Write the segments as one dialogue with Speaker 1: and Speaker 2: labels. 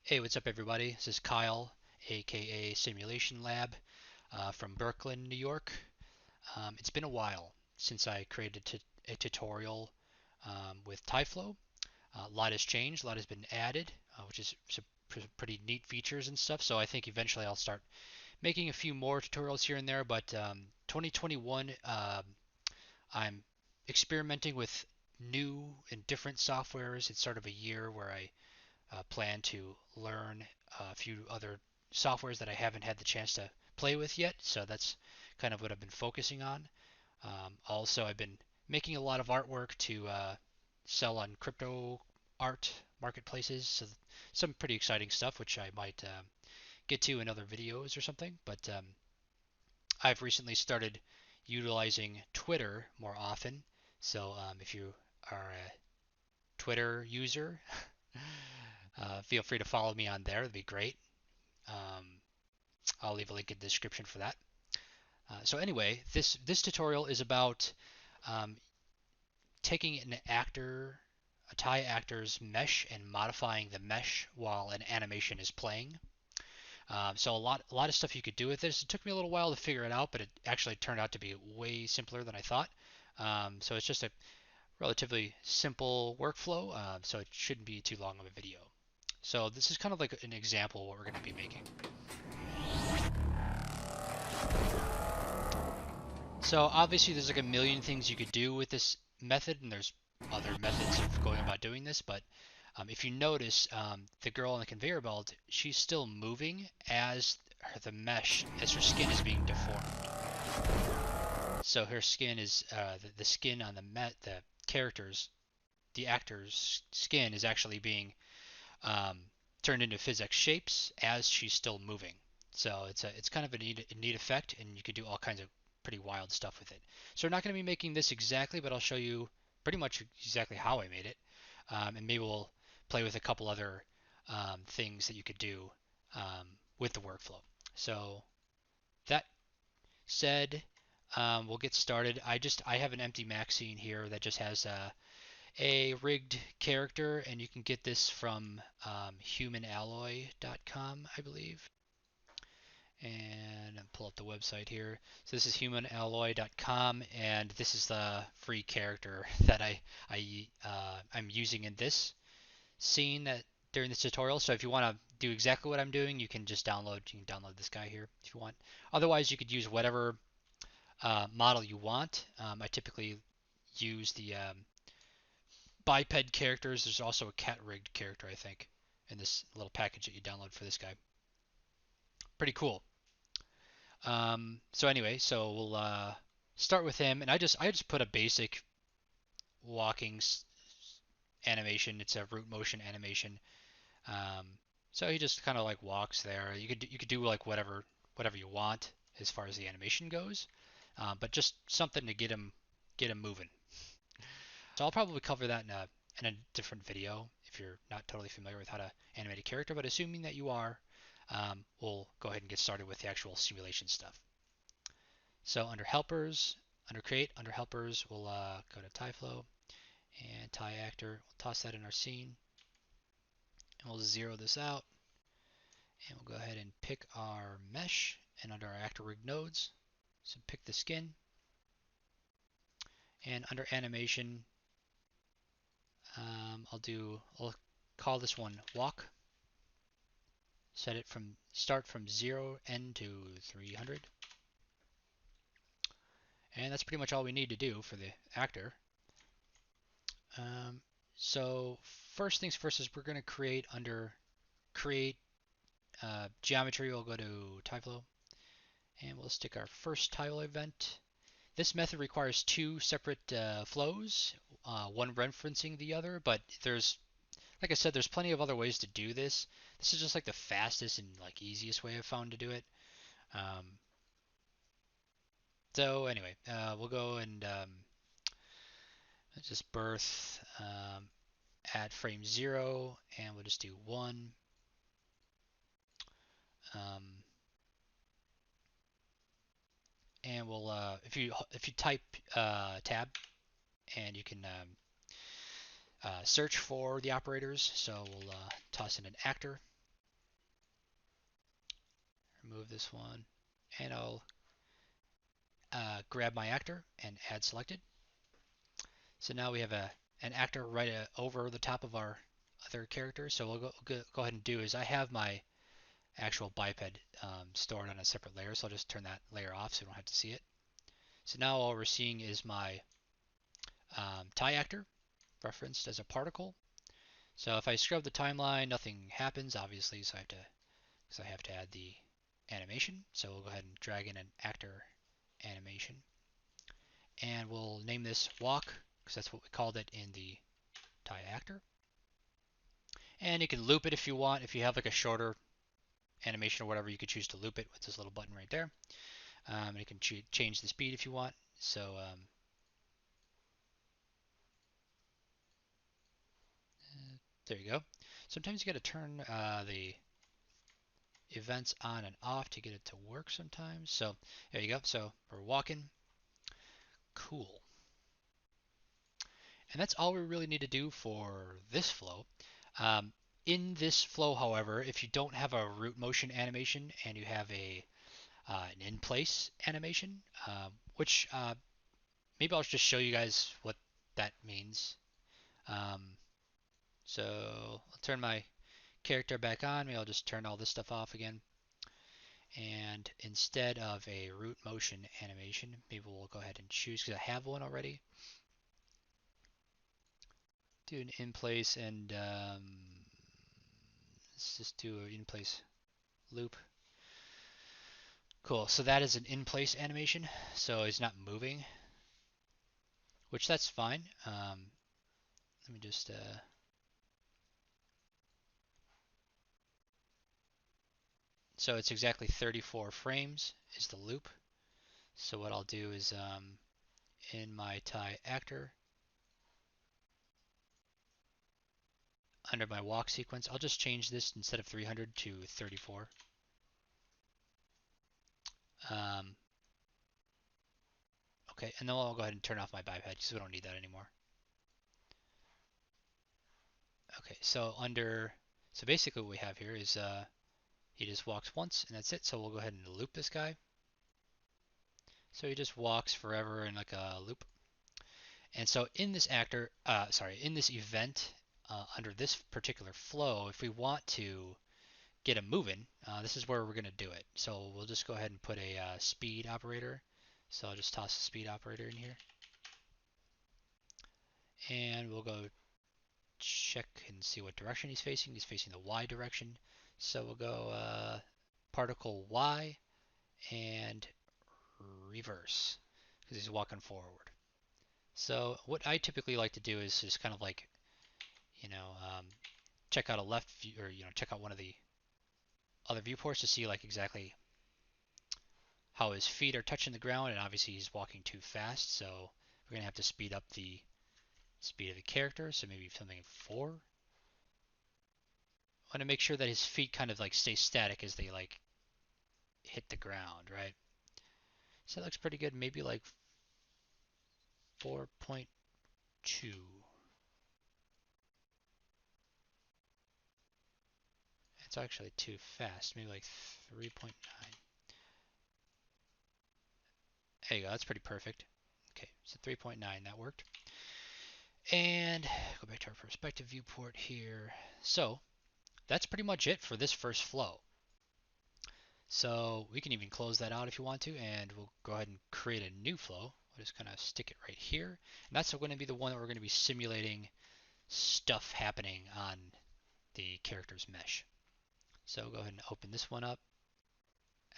Speaker 1: Hey, what's up, everybody? This is Kyle, aka Simulation Lab, from Brooklyn, New York. It's been a while since I created a tutorial with TyFlow. A lot has changed, a lot has been added, which is some pretty neat features and stuff. So I think eventually I'll start making a few more tutorials here and there. But 2021, I'm experimenting with new and different softwares. It's sort of a year where I plan to learn a few other softwares that I haven't had the chance to play with yet. So that's kind of what I've been focusing on. Also, I've been making a lot of artwork to sell on crypto art marketplaces. So some pretty exciting stuff, which I might get to in other videos or something. But I've recently started utilizing Twitter more often. So if you are a Twitter user, feel free to follow me on there. That'd be great. Um, I'll leave a link in the description for that. So anyway, this tutorial is about um, taking an actor, a TyActor's mesh, and modifying the mesh while an animation is playing. So a lot of stuff you could do with this. It took me a little while to figure it out, but it actually turned out to be way simpler than I thought. So it's just a relatively simple workflow, so it shouldn't be too long of a video. So this is kind of like an example of what we're going to be making. So obviously there's like a million things you could do with this method, and there's other methods of going about doing this, but if you notice, the girl on the conveyor belt, she's still moving as the mesh, as her skin is being deformed. So her skin is, the skin on the characters, the actor's skin is actually being um, turned into physX shapes as she's still moving. So it's kind of a neat effect, and you could do all kinds of pretty wild stuff with it. So we're not going to be making this exactly, but I'll show you pretty much exactly how I made it, and maybe we'll play with a couple other things that you could do um, with the workflow. So that said, we'll get started. I have an empty Max scene here that just has a rigged character, and you can get this from humanalloy.com, I believe. And I'll pull up the website here. So this is humanalloy.com, and this is the free character that I'm using in this scene that during this tutorial. So if you want to do exactly what I'm doing, you can download this guy here if you want. Otherwise, you could use whatever model you want. I typically use the biped characters. There's also a cat rigged character, I think, in this little package that you download for this guy. Pretty cool. So anyway, so we'll start with him, and I just put a basic walking animation. It's a root motion animation. Um, so he just kind of like walks there. You could do like whatever you want as far as the animation goes, but just something to get him moving. So I'll probably cover that in a different video if you're not totally familiar with how to animate a character, but assuming that you are, we'll go ahead and get started with the actual simulation stuff. So under helpers, under create, under helpers, we'll go to TyFlow and TyActor. We'll toss that in our scene, and we'll zero this out, and we'll go ahead and pick our mesh, and under our actor rig nodes, so pick the skin, and under animation, I'll call this one walk. Set it from start from 0 n to 300, and that's pretty much all we need to do for the actor. Um, so first things first is we're going to create under create geometry. We'll go to TyFlow, and we'll stick our first tile event. This method requires two separate flows, one referencing the other, but like I said, there's plenty of other ways to do this. This is just like the fastest and like easiest way I've found to do it. Um, so anyway, we'll go and just birth at frame 0, and we'll just do 1. Um, and we'll if you type tab, and you can search for the operators. So we'll toss in an actor, remove this one, and I'll grab my actor and add selected. So now we have an actor right over the top of our other character. So we'll go ahead and do is I have my actual biped stored on a separate layer, so I'll just turn that layer off so we don't have to see it. So now all we're seeing is my TyActor referenced as a particle. So if I scrub the timeline, nothing happens, obviously, so I have to add the animation. So we'll go ahead and drag in an actor animation. And we'll name this walk, because that's what we called it in the TyActor. And you can loop it if you want. If you have like a shorter animation or whatever, you could choose to loop it with this little button right there. And you can change the speed if you want. So there you go. Sometimes you got to turn the events on and off to get it to work sometimes. So there you go. So we're walking. Cool. And that's all we really need to do for this flow. In this flow, however, if you don't have a root motion animation and you have an in-place animation, which maybe I'll just show you guys what that means. So I'll turn my character back on. Maybe I'll just turn all this stuff off again. And instead of a root motion animation, maybe we'll go ahead and choose, because I have one already, do an in-place, and let's just do an in-place loop. Cool, so that is an in-place animation, so it's not moving, which that's fine. Let me just so it's exactly 34 frames is the loop. So what I'll do is in my TyActor, under my walk sequence, I'll just change this instead of 300 to 34. Okay, and then I'll go ahead and turn off my biped because we don't need that anymore. Okay, so basically what we have here is he just walks once and that's it. So we'll go ahead and loop this guy. So he just walks forever in like a loop. And so in this in this event, under this particular flow, if we want to get him moving, this is where we're going to do it. So we'll just go ahead and put a speed operator. So I'll just toss the speed operator in here. And we'll go check and see what direction he's facing. He's facing the Y direction. So we'll go particle Y and reverse because he's walking forward. So what I typically like to do is just kind of like, check out a left view, or check out one of the other viewports to see like exactly how his feet are touching the ground, and obviously he's walking too fast, so we're gonna have to speed up the speed of the character. So maybe something 4. I want to make sure that his feet kind of like stay static as they like hit the ground, right? So that looks pretty good. Maybe like 4.2. It's actually too fast. Maybe like 3.9. There you go. That's pretty perfect. Okay, so 3.9, that worked. And go back to our perspective viewport here. So that's pretty much it for this first flow. So we can even close that out if you want to, and we'll go ahead and create a new flow. We'll just kind of stick it right here. And that's going to be the one that we're going to be simulating stuff happening on the character's mesh. So go ahead and open this one up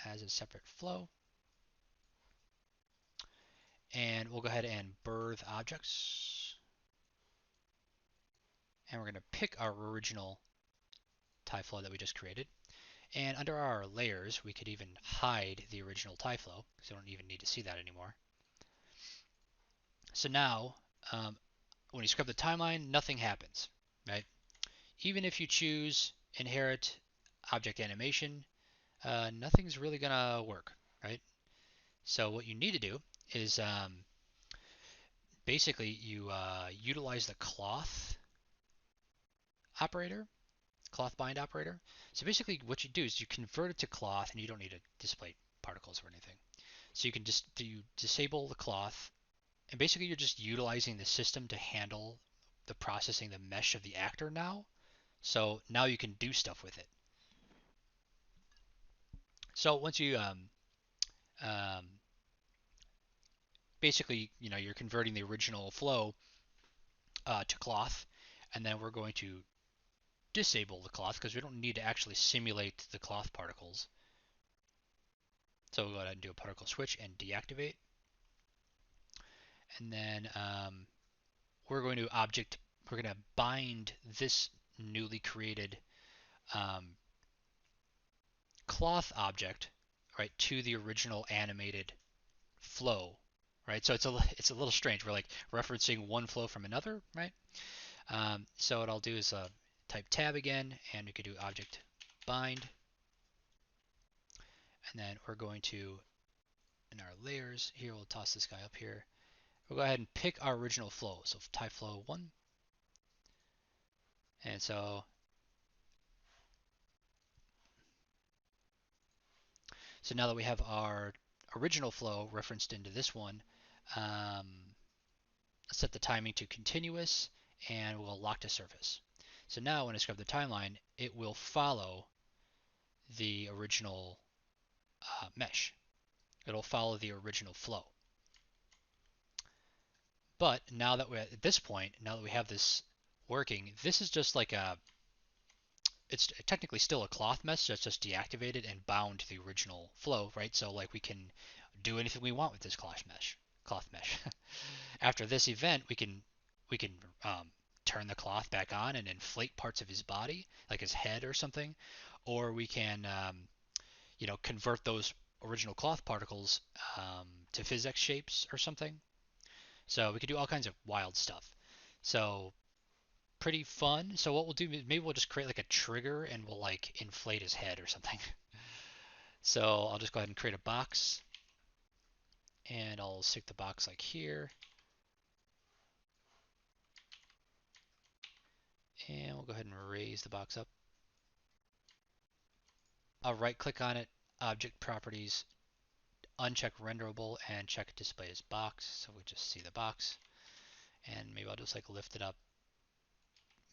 Speaker 1: as a separate flow. And we'll go ahead and birth objects. And we're going to pick our original TyFlow that we just created. And under our layers, we could even hide the original TyFlow, because we don't even need to see that anymore. So now, when you scrub the timeline, nothing happens, right? Even if you choose inherit object animation, nothing's really gonna work, right? So what you need to do is basically you utilize the cloth operator, cloth bind operator. So basically what you do is you convert it to cloth, and you don't need to display particles or anything. So you can just disable the cloth, and basically you're just utilizing the system to handle the processing the mesh of the actor now. So now you can do stuff with it. So once you um, basically, you're converting the original flow to cloth, and then we're going to disable the cloth because we don't need to actually simulate the cloth particles. So we'll go ahead and do a particle switch and deactivate. And then we're going to bind this newly created um, cloth object, right, to the original animated flow, right? So it's a little strange. We're like referencing one flow from another, right? So what I'll do is type tab again, and we could do object bind, and then we're going to, in our layers here, we'll toss this guy up here. We'll go ahead and pick our original flow. So TyFlow 1, and so now that we have our original flow referenced into this one, um, let's set the timing to continuous, and we'll lock to surface. So now when I scrub the timeline, it will follow the original mesh. It'll follow the original flow. But now that we're at this point, now that we have this working, this is just like it's technically still a cloth mesh that's just deactivated and bound to the original flow, right? So like we can do anything we want with this cloth mesh. After this event, we can turn the cloth back on and inflate parts of his body, like his head or something, or we can convert those original cloth particles to physX shapes or something. So we could do all kinds of wild stuff. So pretty fun. So what we'll do is maybe we'll just create like a trigger, and we'll like inflate his head or something. So I'll just go ahead and create a box, and I'll stick the box like here. And we'll go ahead and raise the box up. I'll right click on it, object properties, uncheck renderable, and check display as box. So we just see the box. And maybe I'll just like lift it up.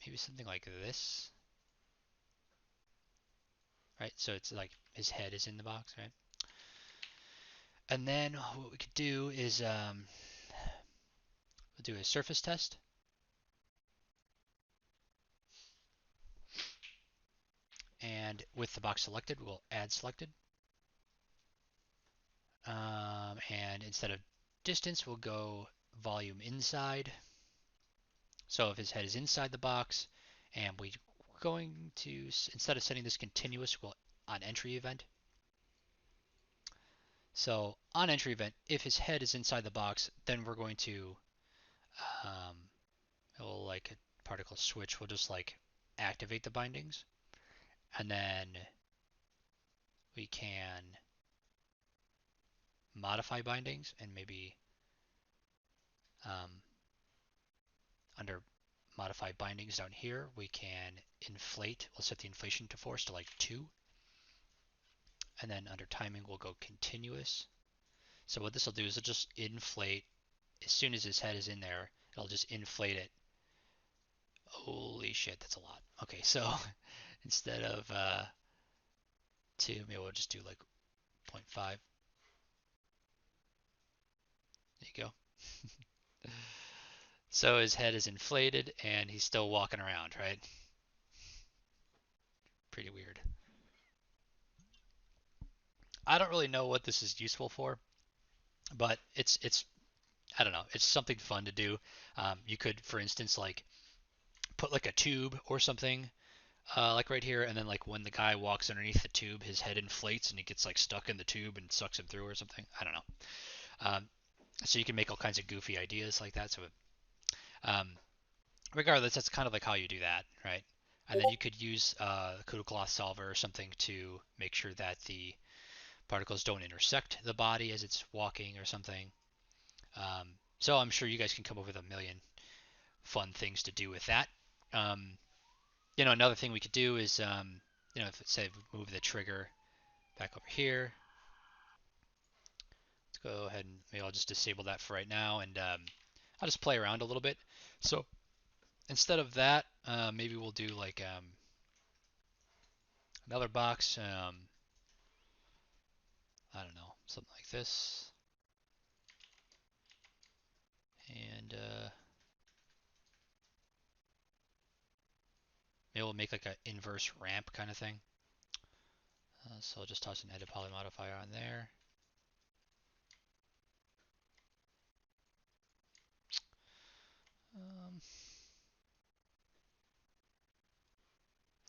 Speaker 1: Maybe something like this. Right? So it's like his head is in the box, right? And then what we could do is we'll do a surface test. And with the box selected, we'll add selected. And instead of distance, we'll go volume inside. So if his head is inside the box, and we're going to, instead of setting this continuous, we'll on entry event. So on entry event, if his head is inside the box, then we're going to, um, we'll like a particle switch, we'll just like activate the bindings. And then we can modify bindings, and maybe under modify bindings down here, we can inflate. We'll set the inflation to force to like 2. And then under timing, we'll go continuous. So what this will do is it'll just inflate. As soon as his head is in there, it'll just inflate it. Holy shit, that's a lot. Okay, so instead of 2, maybe we'll just do like 0.5. There you go. So his head is inflated, and he's still walking around, right? Pretty weird. I don't really know what this is useful for, but it's I don't know. It's something fun to do. You could, for instance, like put like a tube or something, like right here, and then like when the guy walks underneath the tube, his head inflates and he gets like stuck in the tube and sucks him through or something. I don't know. Um, so you can make all kinds of goofy ideas like that. So, um, regardless, that's kind of like how you do that, right? And then you could use the cuda cloth solver or something to make sure that the particles don't intersect the body as it's walking or something. So I'm sure you guys can come up with a million fun things to do with that. Um, Another thing we could do is, if say we move the trigger back over here. Let's go ahead and maybe I'll just disable that for right now, and I'll just play around a little bit. So instead of that, maybe we'll do like another box. I don't know, something like this, and maybe we'll make like an inverse ramp kind of thing. So I'll just toss an edit poly modifier on there. Um,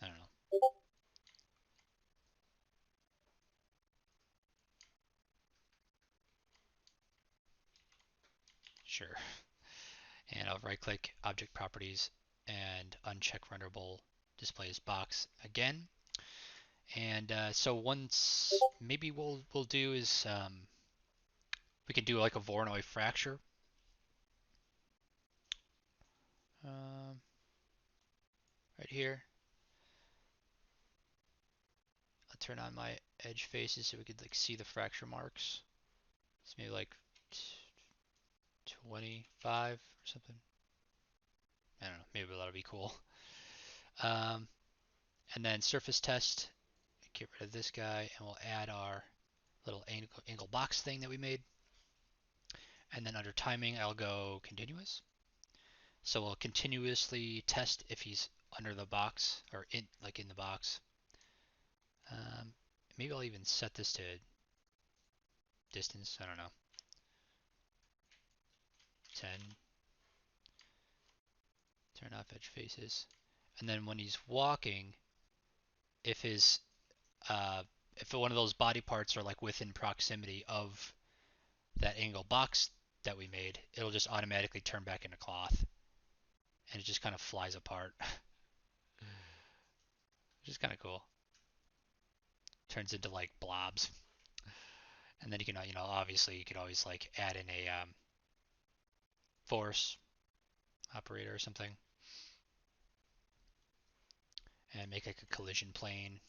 Speaker 1: I don't know. Sure. And I'll right click object properties and uncheck renderable display as box again. And so once maybe we'll do is we can do like a Voronoi fracture. Um, right here. I'll turn on my edge faces so we could like see the fracture marks. It's maybe like 25 or something. I don't know. Maybe that'll be cool. Um, and then surface test. Get rid of this guy, and we'll add our little angle box thing that we made. And then under timing, I'll go continuous. So we'll continuously test if he's under the box or in the box. Um, maybe I'll even set this to distance. I don't know. 10. Turn off edge faces. And then when he's walking, if his if one of those body parts are like within proximity of that angle box that we made, it'll just automatically turn back into cloth, and it just kind of flies apart, which is kind of cool. Turns into like blobs, and then you can obviously you could always like add in a force operator or something, and make like a collision plane.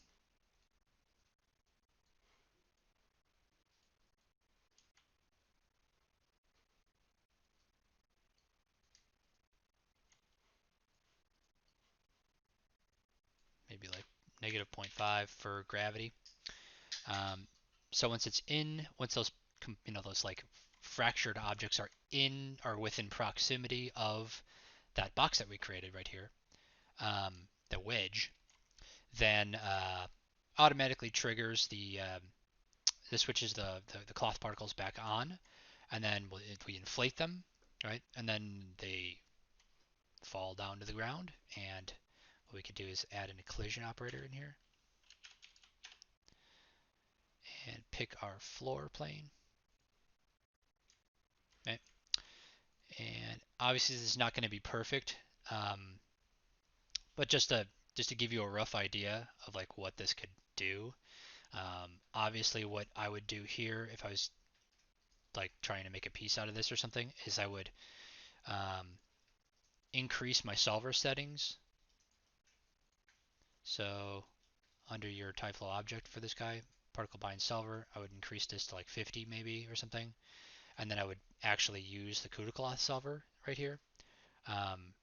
Speaker 1: Maybe like negative 0.5 for gravity. Um, so once those like fractured objects are in or within proximity of that box that we created right here, the wedge, then automatically triggers this switches the cloth particles back on, and then we inflate them, right? And then they fall down to the ground, and what we could do is add a collision operator in here and pick our floor plane. Okay. And obviously this is not going to be perfect, but just to give you a rough idea of like what this could do. Obviously, what I would do here if I was like trying to make a piece out of this or something is I would um, increase my solver settings. So under your TyFlow object for this guy, particle bind solver, I would increase this to like 50 maybe or something, and then I would actually use the CUDA cloth solver right here. Um,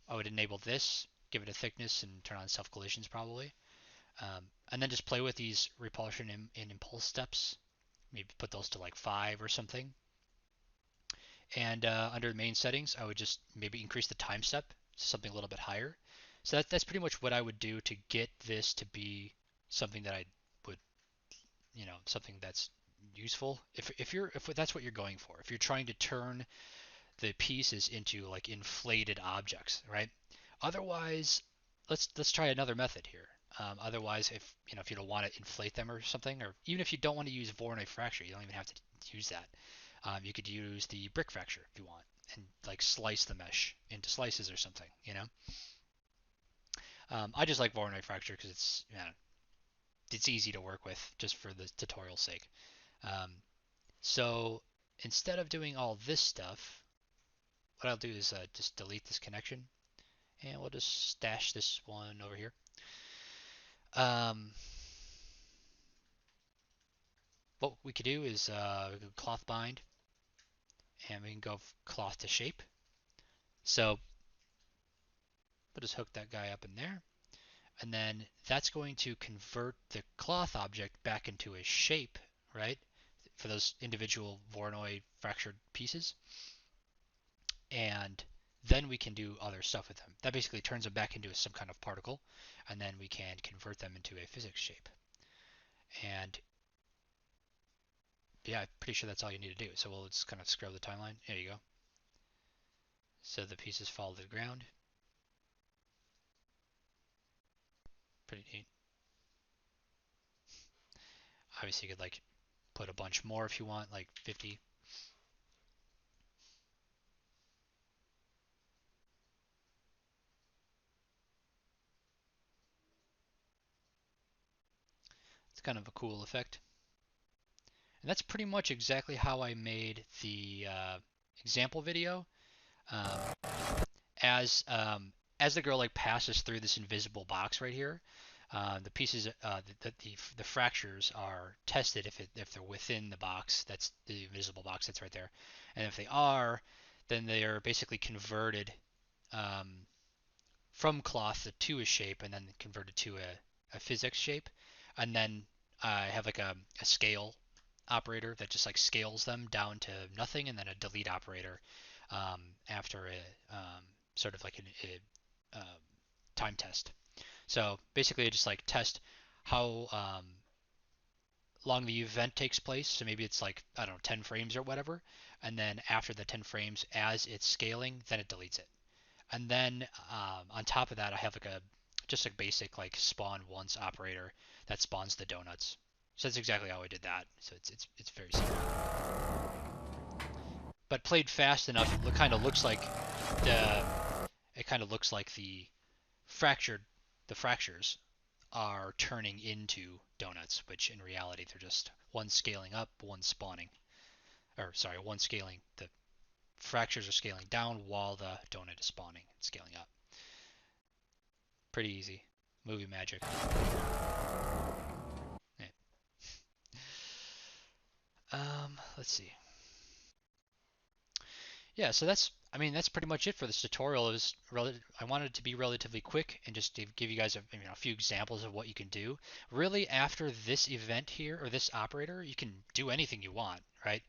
Speaker 1: I would enable this, give it a thickness, and turn on self collisions probably, and then just play with these repulsion and impulse steps. Maybe put those to like 5 or something. And under main settings, I would just maybe increase the time step to something a little bit higher. So that's pretty much what I would do to get this to be something that I would, something that's useful. If that's what you're going for, if you're trying to turn the pieces into like inflated objects, right? Otherwise, let's try another method here. Otherwise, if you don't want to inflate them or something, or even if you don't want to use Voronoi fracture, you don't even have to use that. You could use the brick fracture if you want, and like slice the mesh into slices or something. I just like Voronoi fracture because it's easy to work with just for the tutorial's sake. Um, so instead of doing all this stuff, what I'll do is just delete this connection And we'll just stash this one over here. Um, what we could do is we could cloth bind, and we can go cloth to shape. So we'll just hook that guy up in there, and then that's going to convert the cloth object back into a shape, right? For those individual Voronoi fractured pieces, and then we can do other stuff with them. That basically turns them back into some kind of particle, and then we can convert them into a physX shape. And yeah, I'm pretty sure that's all you need to do. So we'll just kind of scrub the timeline. There you go. So the pieces fall to the ground. Pretty neat. Obviously, you could like put a bunch more if you want, like 50. It's kind of a cool effect. And that's pretty much exactly how I made the example video. Um, as the girl like passes through this invisible box right here, the pieces, the fractures are tested if they're within the box. That's the invisible box that's right there, and if they are, then they are basically converted um, from cloth to a shape, and then converted to a physX shape, and then I have like a scale operator that just like scales them down to nothing, and then a delete operator after a sort of like time test. So basically, I just like test how long the event takes place. So maybe it's like, I don't know, 10 frames or whatever. And then after the 10 frames, as it's scaling, then it deletes it. And then on top of that, I have like just a basic like spawn once operator that spawns the donuts. So that's exactly how I did that. So it's very simple. But played fast enough, it kind of looks like the it kind of looks like the fractures are turning into donuts, which in reality they're just one scaling up, one spawning. Or sorry, one scaling. The fractures are scaling down while the donut is spawning and scaling up. Pretty easy. Movie magic. Yeah. Let's see. Yeah, so that's pretty much it for this tutorial. I wanted it to be relatively quick and just to give you guys a few examples of what you can do. Really, after this event here, or this operator, you can do anything you want, right?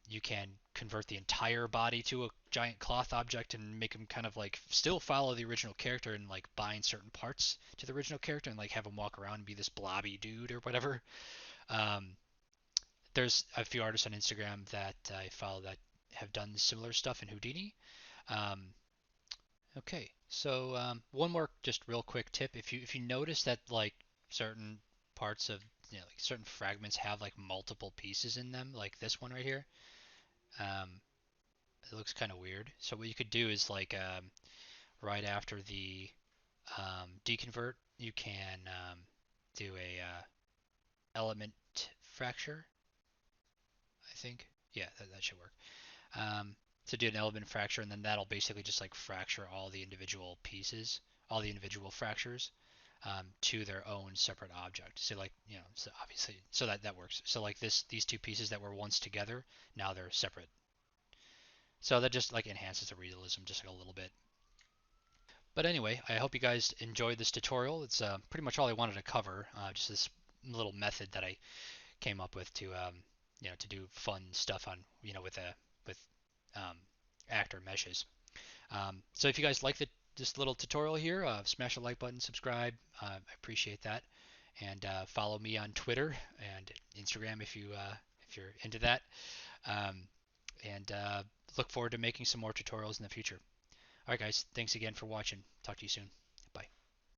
Speaker 1: You can convert the entire body to a giant cloth object and make them kind of like still follow the original character and like bind certain parts to the original character and like have him walk around and be this blobby dude or whatever. Um, there's a few artists on Instagram that I follow that have done similar stuff in Houdini. Um, okay, so one more just real quick tip: if you notice that like certain parts of like certain fragments have like multiple pieces in them, like this one right here, um, it looks kind of weird. So what you could do is like right after the deconvert, you can do a element fracture. I think, yeah, that should work. um, to do an element fracture, and then that'll basically just like fracture all the individual pieces, all the individual fractures to their own separate object. So like so obviously, so that works. So like these two pieces that were once together, now they're separate. So that just like enhances the realism just like a little bit. But anyway, I hope you guys enjoyed this tutorial. It's pretty much all I wanted to cover. Just this little method that I came up with to to do fun stuff on with with um, actor meshes. So if you guys like this little tutorial here, smash the like button, subscribe. I appreciate that, and follow me on Twitter and Instagram if you're into that. Um, and look forward to making some more tutorials in the future. All right, guys, thanks again for watching. Talk to you soon.